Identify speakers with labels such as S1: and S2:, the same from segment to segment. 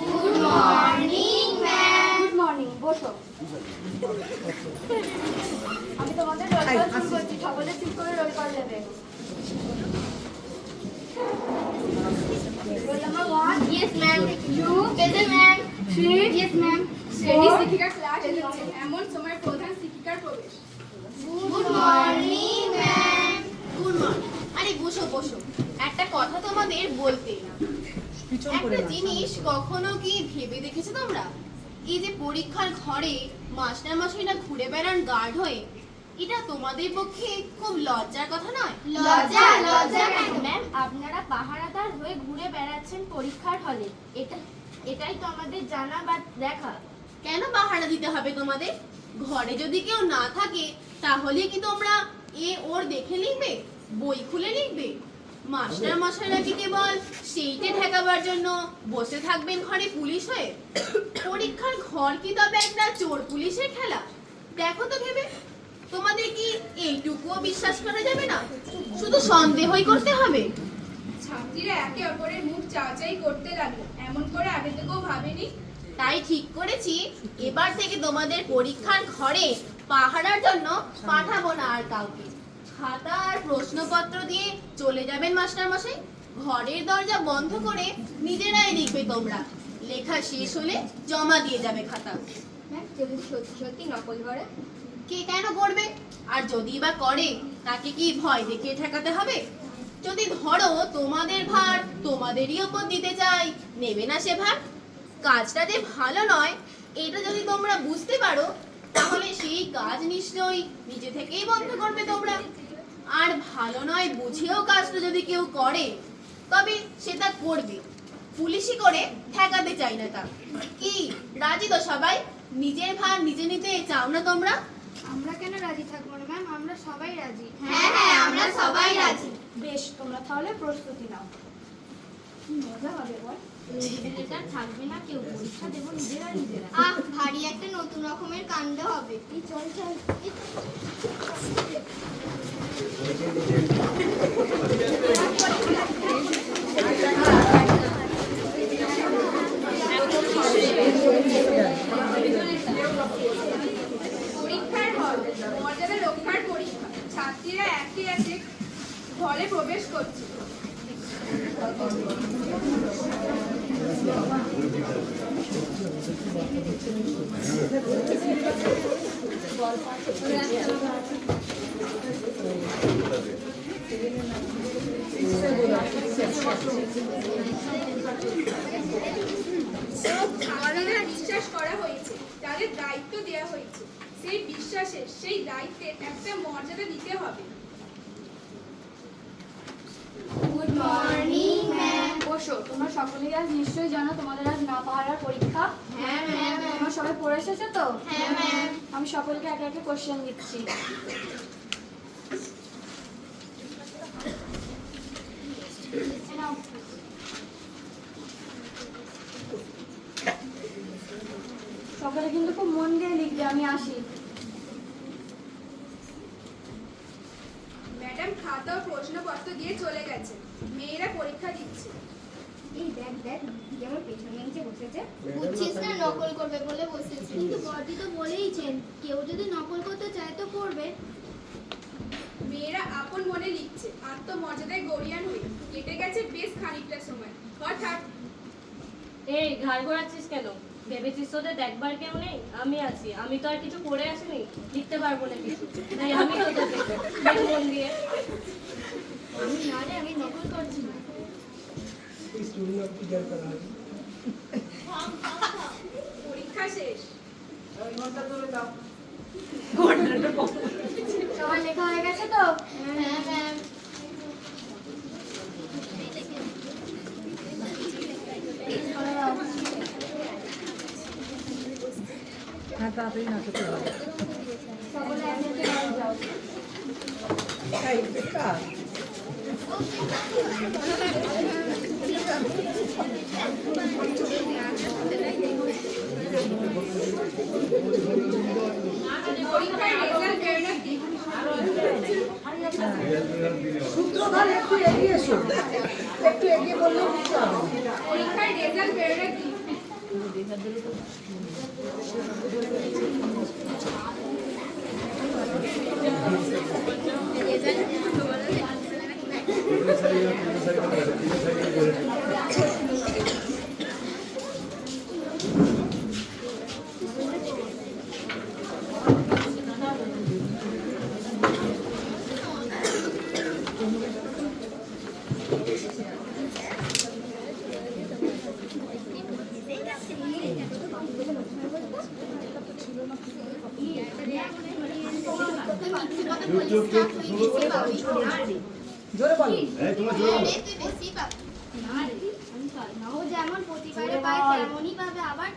S1: Good morning ma'am.
S2: Good morning, বসো। আমি তোমাদের রোল কল শুরু করছি, সকলে চুপ করে রোল কল দেবে। Roll number 1,
S1: yes ma'am.
S2: 2,
S1: present ma'am.
S2: 3,
S1: yes ma'am.
S3: শ্রেণী শিক্ষিকা ক্লাস নিচ্ছে এমন সময় প্রধান শিক্ষিকার প্রবেশ।
S1: Good morning ma'am. Good morning. আরে বসো বসো, একটা কথা তোমাদের বলতে না। একটা জিনিস কখনো কি ভেবে দেখেছো তোমরা? এই যে পরীক্ষার ঘরে মাস্টার মশাইরা ঘুরে বেড়ান গার্ড হয়ে, এটা তোমাদের পক্ষে খুব লজ্জার কথা নয়?
S2: লজ্জা
S1: কেন?
S2: ম্যাম, আপনারা পাহারাদার হয়ে ঘুরে বেড়াচ্ছেন পরীক্ষার হলে, এটাই তো আমাদের জানা বা দেখা।
S1: কেন পাহারা দিতে হবে তোমাদের? ঘরে যদি কেউ না থাকে তাহলে কি তোমরা ওর দেখে লিখবে, বই খুলে লিখবে? মাস্টার মশাইরা কি কেবল সেইটে ঠেকাবার জন্য বসে থাকবেন ঘরে পুলিশ হয়ে? পরীক্ষার ঘর কি তবে একটা চোর পুলিশের খেলা? দেখো তো ভেবে, তোমাদের কি এইটুকুও বিশ্বাস করা যাবে না? শুধু সন্দেহই করতে হবে?
S3: ছাত্রীরা একে অপরের মুখ চাওয়াচাই করতে লাগলো, এমন করে আগে থেকেও ভাবেনি।
S1: তাই ঠিক করেছি, এবার থেকে তোমাদের পরীক্ষার ঘরে পাহারার জন্য পাঠাবো না আর কাউকে। খাতা আর প্রশ্নপত্র দিয়ে চলে যাবেন মাস্টার মশাই। ঘরের দরজা বন্ধ করে নিজেরাই লিখবে তোমরা। লেখা শেষ হলে জমা দিয়ে যাবে খাতা।
S2: ম্যাম, যদি সত্যি সত্যি নকল করে?
S1: কে কেন করবে? আর যদি বা করে, তাকে কি ভয় দেখিয়ে ঠেকাতে হবে? যদি ধরো তোমাদের ভার তোমাদেরই ওপর দিতে চাই, নেবে না সে ভার? কাজটা যে ভালো নয় এটা যদি তোমরা বুঝতে পারো, তাহলে সেই কাজ নিশ্চয়ই নিজে থেকেই বন্ধ করবে তোমরা। আর ভালো নয় বুঝেও কাজটা যদি কেউ করে, তবে সেটা করবে। পুলিশই করে ঠেকাতে চাই না তা। কি রাজি তো সবাই? নিজের ভার নিজে নিতে চাও না তোমরা?
S2: আমরা কেন রাজি থাকবো না ম্যাম, আমরা সবাই রাজি।
S1: হ্যাঁ হ্যাঁ, আমরা সবাই রাজি।
S2: বেশ, তোমরা তাহলে প্রস্তুতি নাও। কি মজা হবে বল, লেটার থাকবে না, কেউ পরীক্ষা দেবো নিজেরা।
S1: আহ, ভারী একটা নতুন রকমের কাণ্ড হবে।
S2: এই চল চল।
S3: পরীক্ষার হল, মর্যাদা রক্ষার পরীক্ষা। ছাত্রীরা একে একে হলে প্রবেশ করছে। আমাদের বিশ্বাস করা হয়েছে, তাদের দায়িত্ব দেওয়া হয়েছে। সেই বিশ্বাসের, সেই দায়িত্বের একটা মর্যাদা দিতে হবে।
S2: Good morning ma'am. বসো। তোমরা সকলেই আজ নিশ্চয়ই জানো তোমাদের আজ না পাহারার পরীক্ষা।
S1: হ্যাঁ ম্যাম।
S2: তোমরা সবাই পড়ে এসেছো তো?
S1: হ্যাঁ ম্যাম।
S2: আমি সকলকে একে একে কোশ্চেন দিচ্ছি। সকলে কিন্তু খুব মন দিয়ে লিখবে, আমি আসি।
S3: ম্যাডাম খাতা ও প্রশ্নপত্র দিয়ে চলে গেছে। মেয়েরা পরীক্ষা দিচ্ছে।
S2: এই দেখ দেখ, যেমন পেছনে নিচে বসেছে।
S1: বুঝছিস না, নকল করবে বলে বসেছি।
S2: কিন্তু বড়দি তো বলেইছেন, কেউ যদি নকল করতে চায় তো করবে।
S3: মেয়েরা আপন মনে লিখছে, আত্মমর্যাদায় গড়িয়ান হয়ে। কেটে গেছে বেশ খানিকটা সময়। হঠাৎ
S4: এই ঘাড় ঘোরাচ্ছিস কেন? ভেবেছিস তোদের দেখবার কেউ নেই? আমি আছি। আমি তো আর কিছু পড়ে আসিনি, লিখতে পারবো না কিছু, তাই আমি তোদের দেখবো। দেখ মন দিয়ে।
S2: আমি না রে, আমি নকল করছি না।
S3: পরীক্ষা শেষ।
S2: সবার লেখা হয়ে গেছে তো?
S1: হ্যাঁ ম্যাম।
S5: হ্যাঁ, তাড়াতাড়ি নাচতে হবে।
S2: সকলে একে একে বাড়ি যাও।
S5: এই, বেকার।
S3: পরীক্ষার রেজাল্ট বেরোনোর দিন।
S5: সূত্রধার একটু এগিয়ে এসো, একটু এগিয়ে বললেও বুঝতে হবে।
S3: পরীক্ষার রেজাল্ট বেরোলে কি
S5: জোরে বলো।
S2: ও যেমন প্রতিবারে পায় তেমনই পাবে আবার।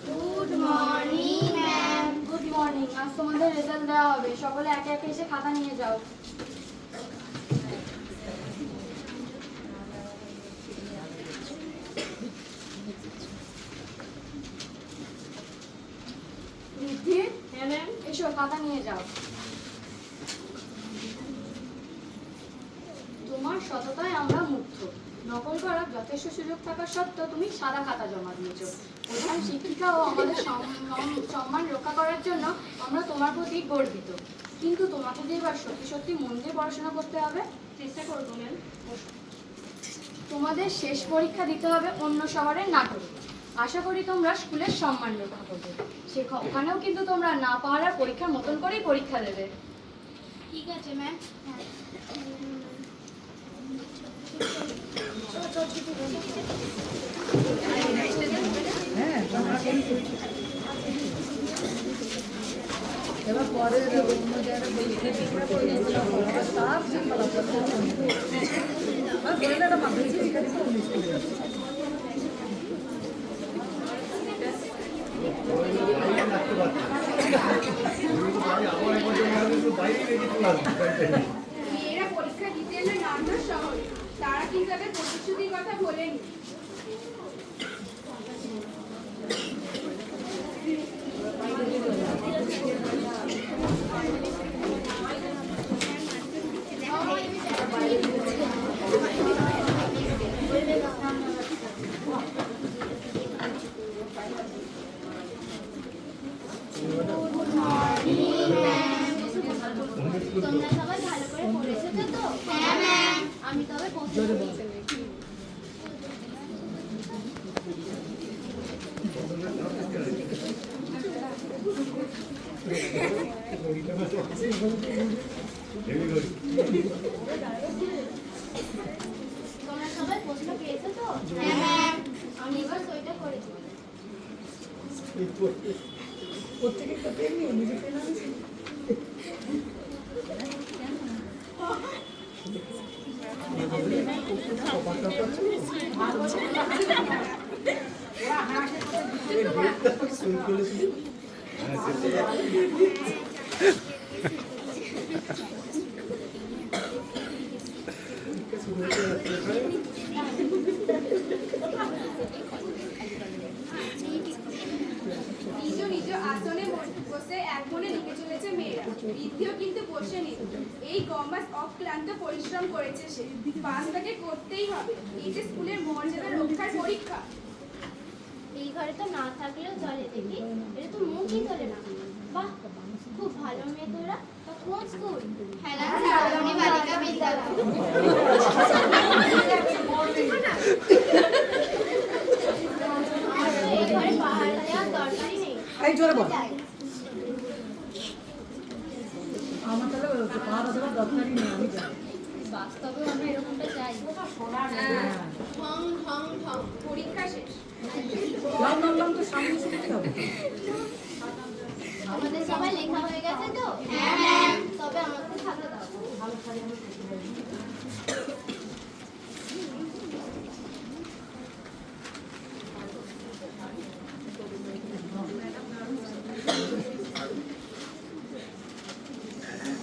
S2: Good morning ma'am. Good morning. আজ তোমাদের রেজাল্ট দেওয়া হবে, সকলে একে একে এসে খাতা নিয়ে যাও। রিদ্ধি,
S4: হ্যাঁ ম্যাম।
S2: এসো খাতা নিয়ে যাও। তোমার সততায় আমরা মুগ্ধ। নকল করার যথেষ্ট সুযোগ থাকা সত্ত্বেও তুমি সাদা খাতা জমা দিয়েছো। প্রধান শিক্ষিকা ও আমাদের সম্মান রক্ষা করার জন্য আমরা তোমার প্রতি গর্বিত। কিন্তু তোমাকে যে এবার সত্যি সত্যি মন দিয়ে পড়াশোনা করতে হবে।
S4: চেষ্টা করবো ম্যাম।
S2: তোমাদের শেষ পরীক্ষা দিতে হবে অন্য শহরের নাটকে। আশা করি তোমরা স্কুলের সম্মান রক্ষা করবে। ওখানেও কিন্তু তোমরা না পাওয়ার পরীক্ষার মতন করেই পরীক্ষা দেবে। ঠিক আছে ম্যাম।
S5: হ্যাঁ এবার পরে অন্য জায়গায় বলছে তার একটা মাধ্যমিক পরীক্ষা দিতে অন্য স্কুলে যাচ্ছে।
S3: মেয়েরা পরীক্ষা দিতে এলে নান্দার শহরে, তারা কিন্তু তাদের প্রতিশ্রুতির কথা বলেনি।
S2: তোমরা সবাই ভালো করে পড়েছো তো? হ্যাঁ ম্যাম। আমি তবে
S5: জোরে বলো।
S2: তোমরা সবাই প্রশ্ন পেয়েছো তো? হ্যাঁ ম্যাম। আমি এবার সইটা করেছি।
S5: প্রত্যেকেরটা পেন নিও, নিজে পেন আনিস।
S3: নিজ নিজ আসনে বসে এক মনে লিখে চলেছে মেয়েরা। ঋদ্ধিও কিন্তু বসেনি। এই কমাস অক্লান্ত পরিশ্রম করেছে সে। পাস তাকে করতেই হবে। এই যে স্কুলের মর্যাদা রক্ষার পরীক্ষা।
S2: এই ঘরে তো না থাকলেও চলে দেখি। এটা তো মুখই তোলে না। বাহ, খুব ভালো মেয়ে তোরা। তো কোন স্কুল? হেলানি বালিকা বিদ্যালয়। এই ঘরে পাহাড় দেওয়ার দরকারই নেই।
S5: এই জোরে বল। আমার তাহলে পাহাড় দেওয়ার দরকারই নেই, আমি জানি।
S2: বাস্তবেও আমরা এরকমটা চাই।
S1: ঢং ঢং ঢং।
S3: পরীক্ষা শেষ।
S5: লং লং লং তো সামনে শিখতে হবে।
S2: আমাদের সবাই লেখা হয়ে গেছে তো? হ্যাঁ ম্যাম। তবে আমাকে খাতা দাও।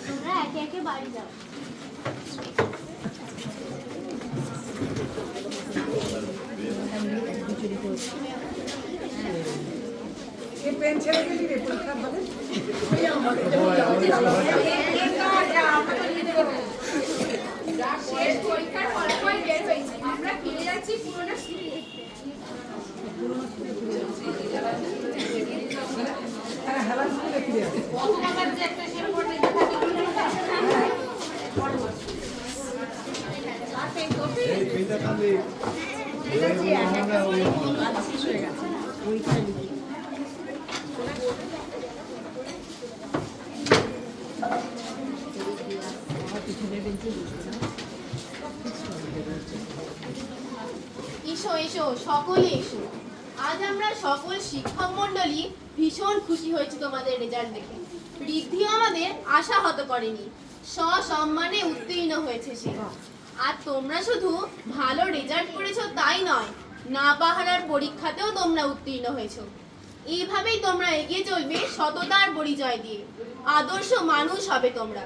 S2: তোমরা একে একে বাড়ি যাও।
S5: এই পেন ছেড়ে দিলি রে পরীক্ষা হবে।
S3: বেশ, পরীক্ষার ফলাফল বের হয়েছে, আমরা ফিরে যাচ্ছি পুরোনো স্কুলে।
S5: হ্যাঁ হেলান স্কুলে ফিরে আসে
S1: এসো এসো সকলে এসো। আজ আমরা সকল শিক্ষক মণ্ডলী ভীষণ খুশি হয়েছি তোমাদের রেজাল্ট দেখে। ঋদ্ধিও আমাদের আশাহত করেনি, সসম্মানে উত্তীর্ণ হয়েছে সে। আর তোমরা শুধু ভালো রেজাল্ট করেছো তাই নয়, না পাহারার পরীক্ষাতেও তোমরা উত্তীর্ণ হয়েছো। এইভাবেই তোমরা এগিয়ে চলবে সততার পরিচয় দিয়ে, আদর্শ মানুষ হবে তোমরা।